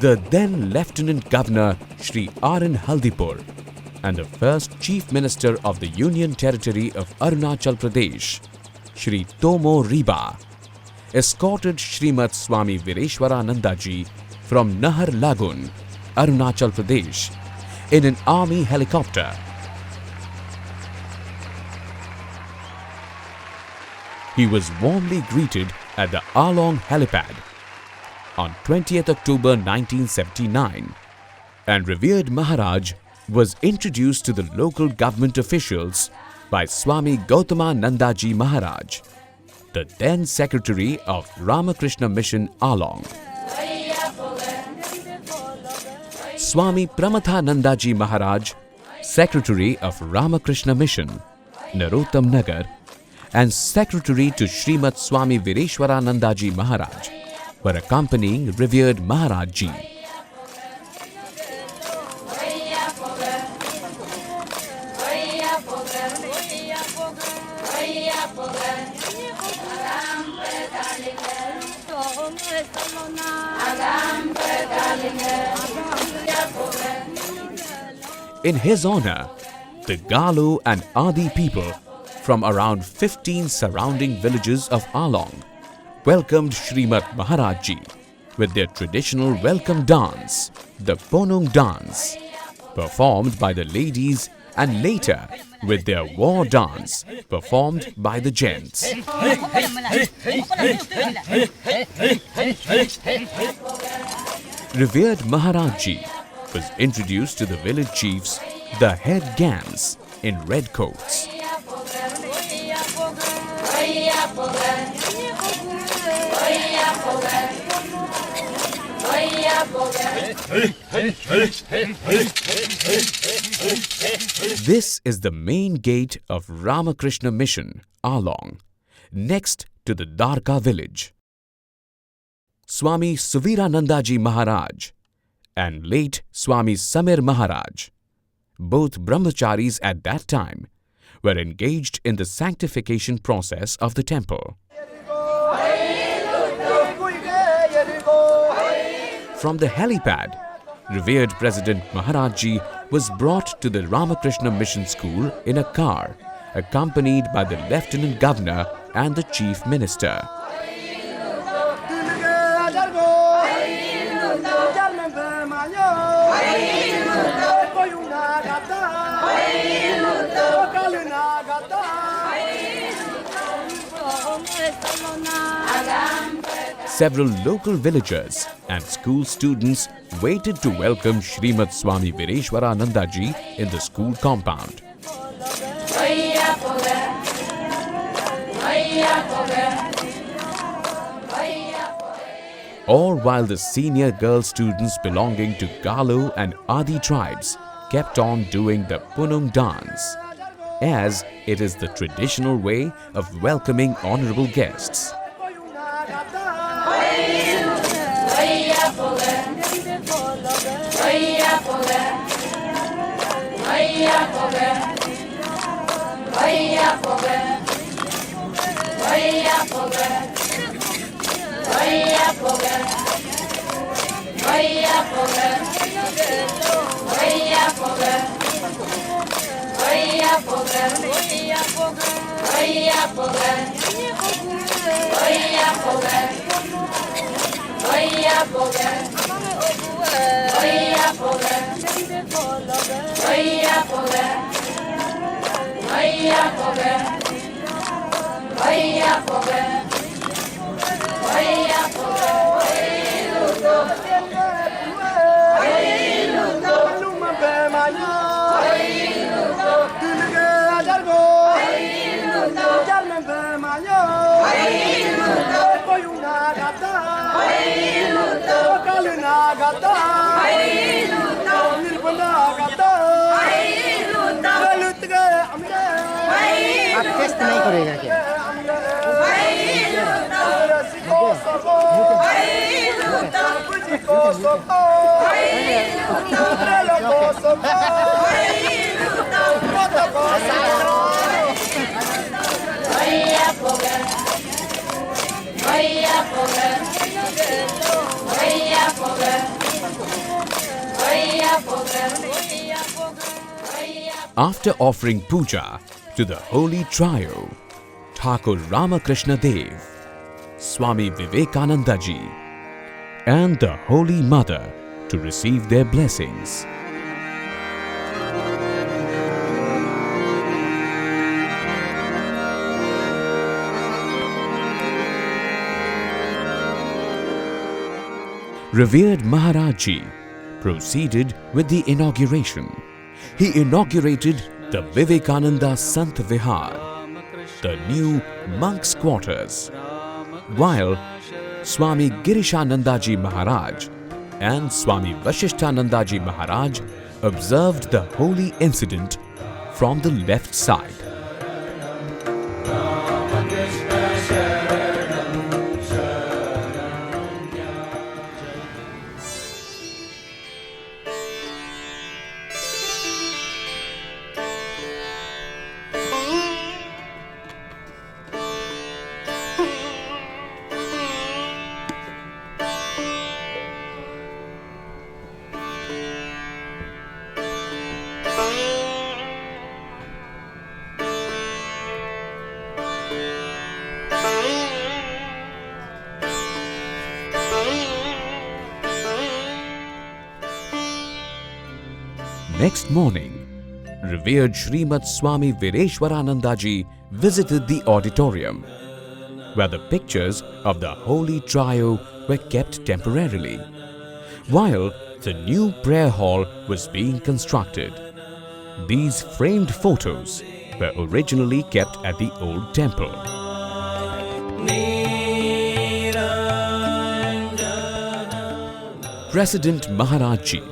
the then Lieutenant Governor Sri R.N. Haldipur and the first Chief Minister of the Union Territory of Arunachal Pradesh, Sri Tomo Riba, escorted Srimat Swami Vireshwarananda ji from Nahar Lagun, Arunachal Pradesh, in an army helicopter. He was warmly greeted at the Aalo helipad on 20th October 1979, and Revered Maharaj was introduced to the local government officials by Swami Gautamānanda Maharaj, the then Secretary of Ramakrishna Mission Aalo. Swami Pramathananda Maharaj, Secretary of Ramakrishna Mission, Narottam Nagar, and Secretary to Srimat Swami Vireshwarananda Maharaj were accompanying Revered Maharaj ji. In his honor, the Galo and Adi people from around 15 surrounding villages of Aalo welcomed Srimat Maharaj ji with their traditional welcome dance, the Ponung dance, performed by the ladies, and later with their war dance performed by the gents. Revered Maharaj ji was introduced to the village chiefs, the head gams in red coats. This is the main gate of Ramakrishna Mission, Aalo, next to the Dwarka village. Swami Suvirananda Maharaj and late Swami Samir Maharaj, both brahmacharis at that time, were engaged in the sanctification process of the temple. From the helipad, Revered President Maharaj ji was brought to the Ramakrishna Mission School in a car, accompanied by the Lieutenant Governor and the Chief Minister. Several local villagers and school students waited to welcome Srimat Swami Vireshwarananda ji in the school compound. All while the senior girl students belonging to Galo and Adi tribes kept on doing the Punung dance, as it is the traditional way of welcoming honorable guests. आप test नहीं करेगा क्या? After offering puja to the holy trio, Thakur Ramakrishna Dev, Swami Vivekananda ji, and the Holy Mother to receive their blessings. Revered Maharaj ji proceeded with the inauguration. He inaugurated the Vivekananda Sant Vihar, the new monks' quarters, while Swami Girishananda ji Maharaj and Swami Vasishthananda ji Maharaj observed the holy incident from the left side. Next morning, Revered Srimat Swami Vireshwarananda ji visited the auditorium, where the pictures of the holy trio were kept temporarily, while the new prayer hall was being constructed. These framed photos were originally kept at the old temple. President Maharaj ji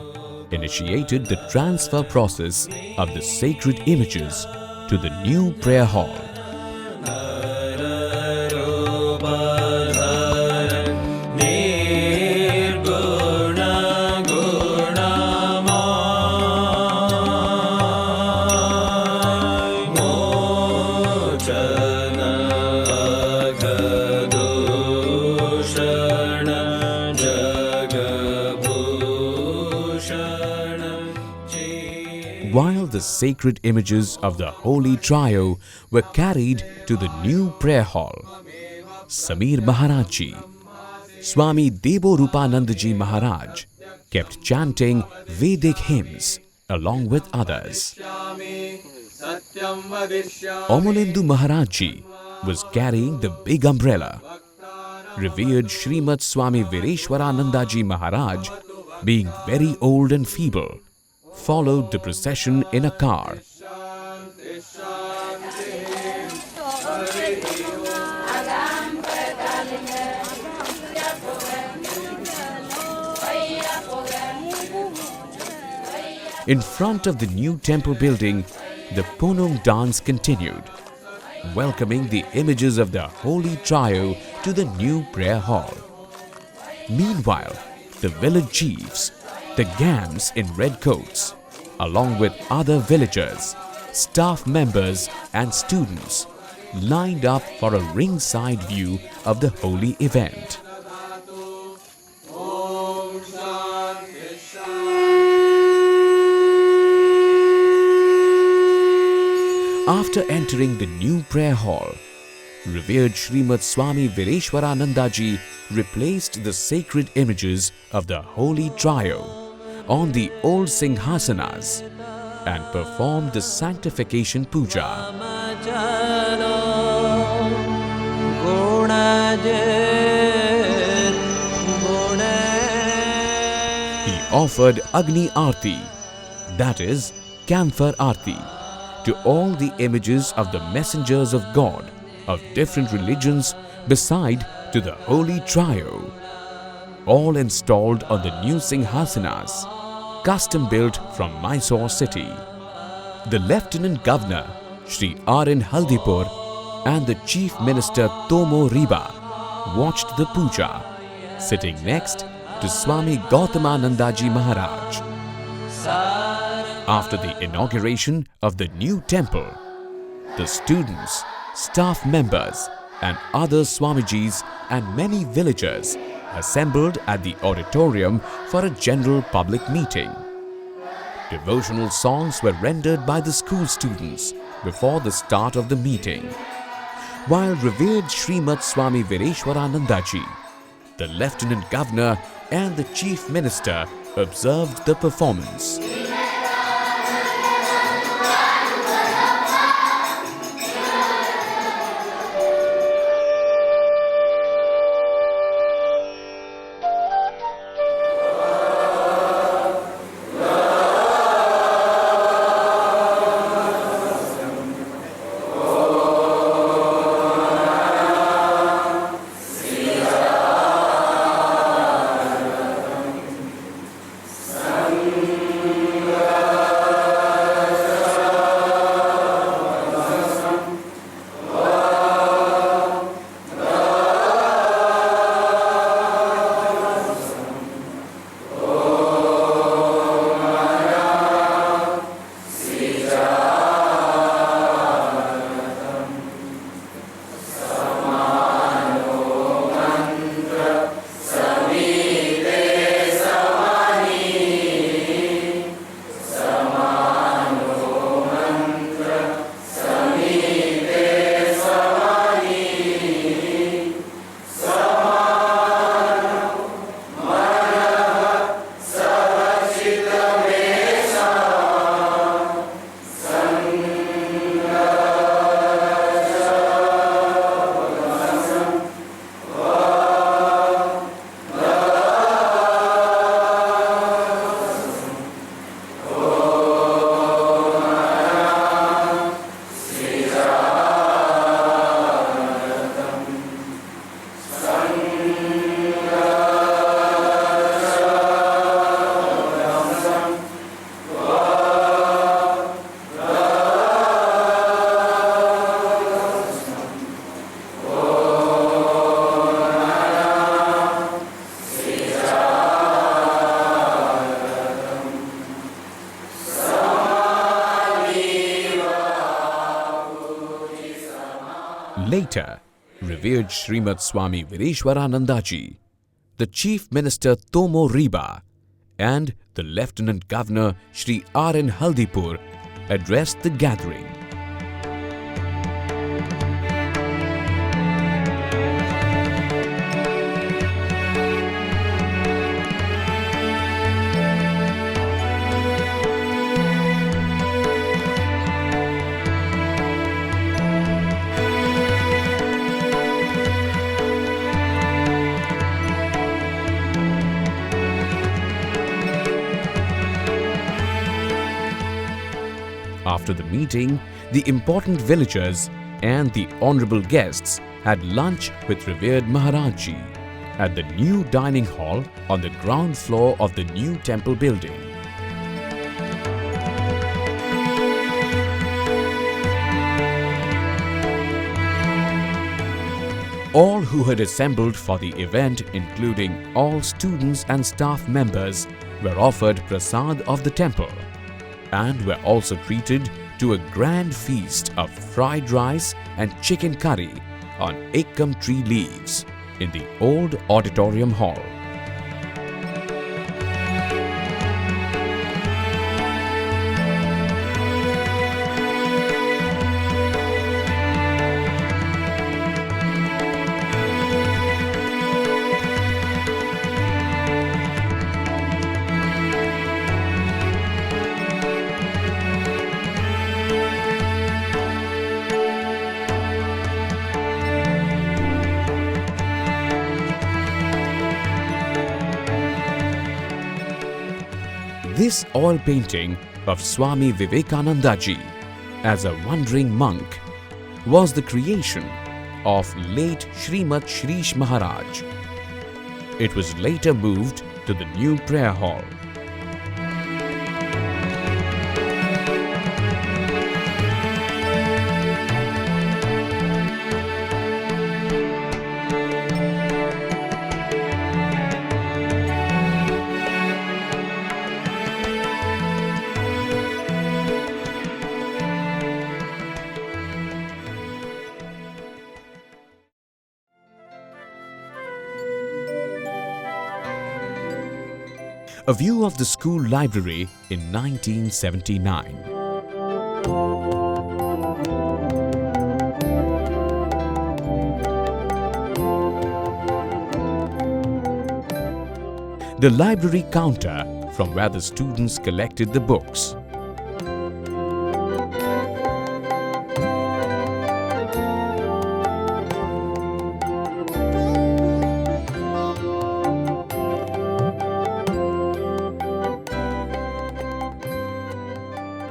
initiated the transfer process of the sacred images to the new prayer hall. While the sacred images of the holy trio were carried to the new prayer hall, Samir Maharaj ji, Swami Devorupanand ji Maharaj kept chanting Vedic hymns along with others. Omalendu Maharaj ji was carrying the big umbrella. Revered Srimat Swami Vireshwarananda ji Maharaj, being very old and feeble, followed the procession in a car. In front of the new temple building, the Ponong dance continued, welcoming the images of the holy trio to the new prayer hall. Meanwhile, the village chiefs, the Gams in red coats, along with other villagers, staff members and students, lined up for a ringside view of the holy event. After entering the new prayer hall, Revered Srimat Swami Vireshwarananda ji replaced the sacred images of the holy trio on the old singhasanas and performed the sanctification puja. He offered Agni Arti, that is, camphor Arti, to all the images of the messengers of God of different religions beside to the holy trio, all installed on the new singhasanas, custom built from Mysore city. The Lieutenant Governor Shri R.N. Haldipur and the Chief Minister Tomo Riba watched the puja, sitting next to Swami Gautamananda ji Maharaj. After the inauguration of the new temple, the students, staff members and other Swamijis and many villagers assembled at the auditorium for a general public meeting. Devotional songs were rendered by the school students before the start of the meeting, while Revered Srimat Swami Vireshwarananda ji, the Lieutenant Governor and the Chief Minister observed the performance. Later, Revered Srimat Swami Vireshwarananda ji, the Chief Minister Tomo Riba, and the Lieutenant Governor Shri R.N. Haldipur addressed the gathering. After the meeting, the important villagers and the honorable guests had lunch with Revered Maharaj ji at the new dining hall on the ground floor of the new temple building. All who had assembled for the event, including all students and staff members, were offered prasad of the temple and were also treated to a grand feast of fried rice and chicken curry on ekam tree leaves in the old auditorium hall. This oil painting of Swami Vivekananda ji as a wandering monk was the creation of late Srimat Shrish Maharaj. It was later moved to the new prayer hall. A view of the school library in 1979. The library counter from where the students collected the books.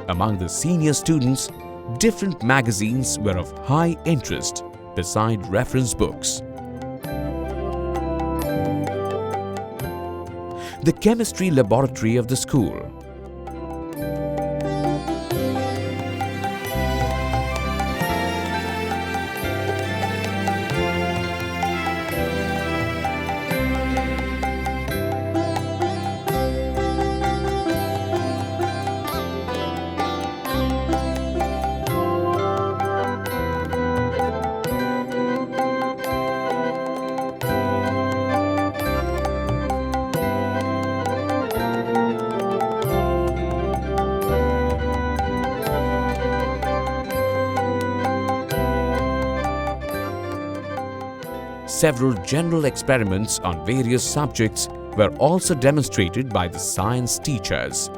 Among the senior students, different magazines were of high interest beside reference books. The chemistry laboratory of the school. Several general experiments on various subjects were also demonstrated by the science teachers.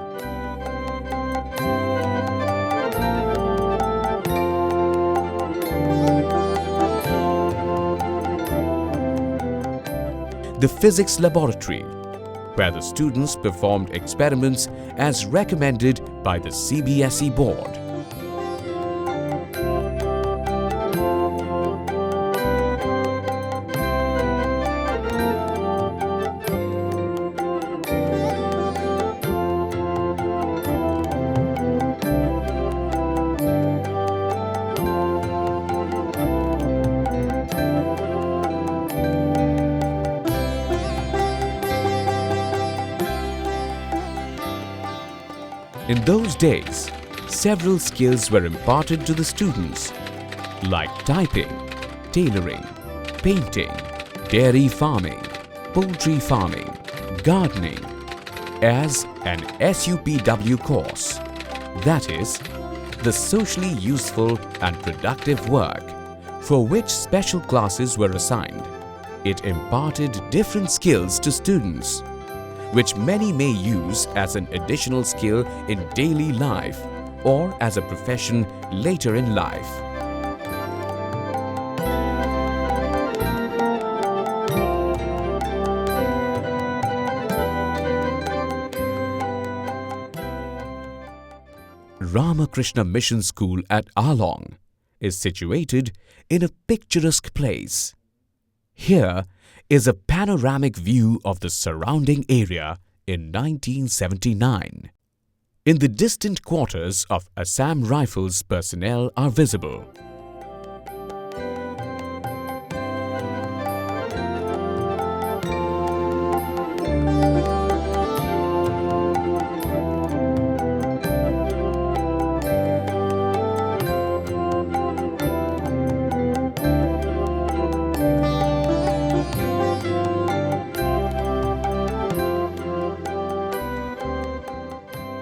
The physics laboratory, where the students performed experiments as recommended by the CBSE board. In those days, several skills were imparted to the students, like typing, tailoring, painting, dairy farming, poultry farming, gardening, as an SUPW course, that is, the socially useful and productive work, for which special classes were assigned. It imparted different skills to students, which many may use as an additional skill in daily life or as a profession later in life. Ramakrishna Mission School at Aalo is situated in a picturesque place. Here is a panoramic view of the surrounding area in 1979. In the distant quarters of Assam Rifles personnel are visible.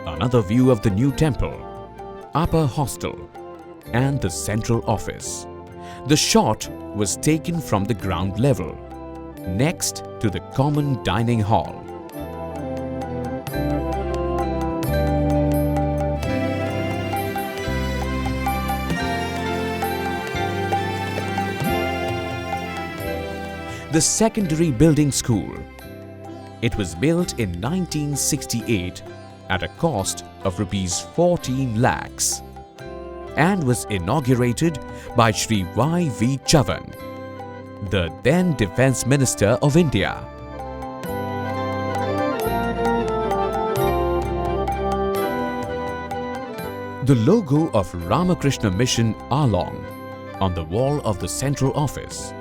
Another view of the new temple, upper hostel, and the central office. The shot was taken from the ground level, next to the common dining hall. The secondary building school. It was built in 1968 at a cost of Rs 14 lakhs and was inaugurated by Shri Y.V. Chavan, the then Defence Minister of India. The logo of Ramakrishna Mission Aalo on the wall of the central office.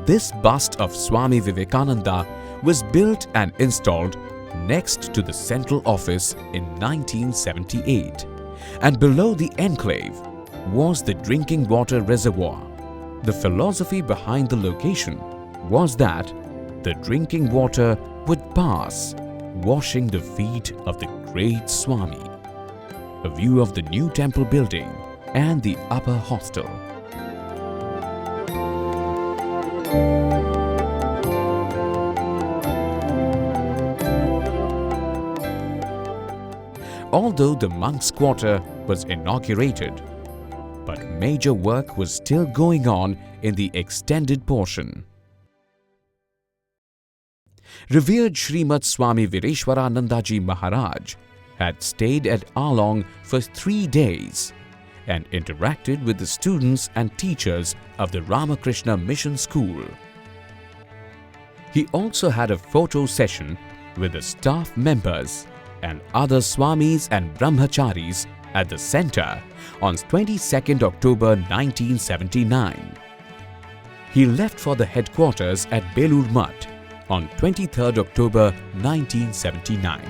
This bust of Swami Vivekananda was built and installed next to the central office in 1978, and below the enclave was the drinking water reservoir. The philosophy behind the location was that the drinking water would pass, washing the feet of the great Swami. A view of the new temple building and the upper hostel. Although the monks' quarter was inaugurated, but major work was still going on in the extended portion. Revered Srimat Swami Vireshwarananda ji Maharaj had stayed at Aalo for 3 days and interacted with the students and teachers of the Ramakrishna Mission School. He also had a photo session with the staff members and other Swamis and Brahmacharis at the center on 22nd October 1979. He left for the headquarters at Belur on 23rd October 1979.